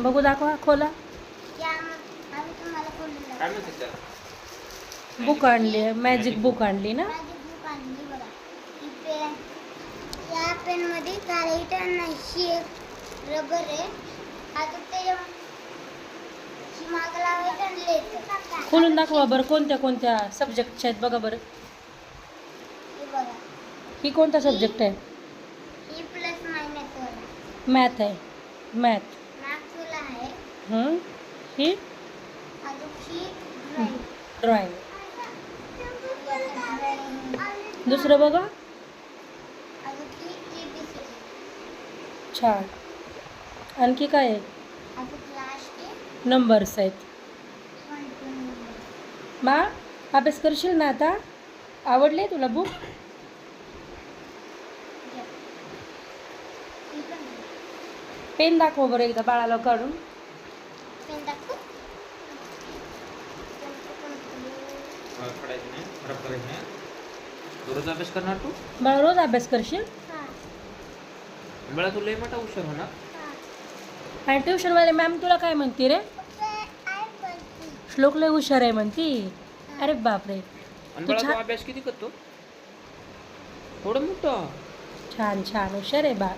बघू दाखवा खोला. बुक आणली आहे, मॅजिक बुक आणली ना. या पेन मध्ये कार्बन नाही रबर आहे. आता ते माग लावायचं आणि लिहायचं. खोलून दाखवा बरं कोणत्या कोणत्या सब्जेक्टच्या आहेत बघा बरं. हे बघा, ही कोणता सब्जेक्ट आहे? ही प्लस मायनस वाला मॅथ आहे. मॅथ. मॅथ्स वाला आहे. ही अजून ही ड्रॉइंग. ड्रॉइंग. दुसरं बघा. अजून ही एबीसी. छान. आणखी काय आहे? अजून लास्ट आहे नंबर्स आहेत. 1 2 मा अभ्यास करशील ना आता? आवडले तुला बुक? पेन दाखव बरं एकदा बाळाला काढून. पेन दाखव. रोज अभ्यास करणार तू? बाळा रोज अभ्यास करशील? बाळा तू लय मोठा हुशार होणार. आणि ट्युशनवाले मॅम तुला काय म्हणते रे? श्लोक लय हुशार आहे म्हणती. अरे बापरे. आणि बाळा तू अभ्यास किती करतो? थोडं मोठं. छान छान हुशार आहे बाळ.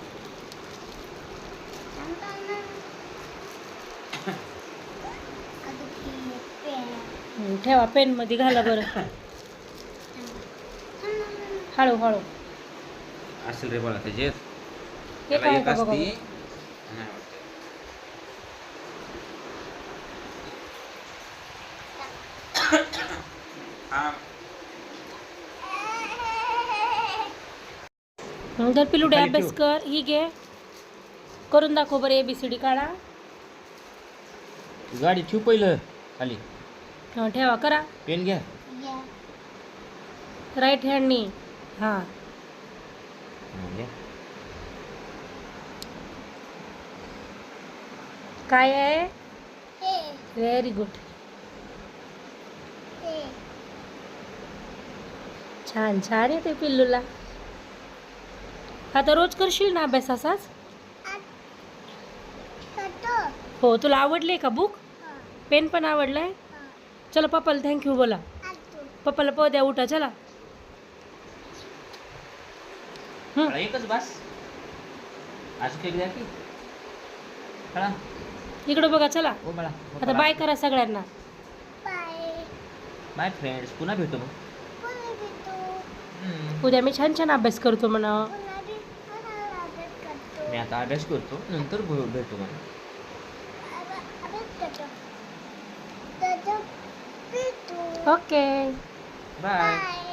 ठेवा पेन मध्ये घाला बरं. हळू हळू. असेल रे बाळा त्याच्यात. हे काय एक का बघा असती. बरं. नाही वाटत. हा. तर पिलुडे खाली अभ्यास ठेव. कर. ही घे करून दाखव बरं. ABCD काढा. गाडी ठेव पहिलं खाली. ठेवा करा. पेन घ्या. राईट हँडनी. हां घ्या. काय आहे? हे व्हेरी गुड. हे छान छान आहे ते पिल्लूला. आता रोज करशील ना अभ्यास असाच? करतो. हो. तुला आवडले का बुक? पेन पण आवडलाय. चला पप्पाला थँक्यू बोला. पप्पाला पाव द्या. उठा चला. बाळा एकच बस. आज केक द्या की. चला. इकडं बघा चला. ओ बाळा. आता बाय करा सगळ्यांना. बाय. Bye friends. पुन्हा भेटू मग. पुन्हा भेटू. उद्या मी छान छान अभ्यास करतो म्हणा. पुन्हा अभ्यास करतो. मी आता अभ्यास करतो नंतर भेटू मला. अभ्यास करतो. तर भेटू. ओके. बाय. बाय.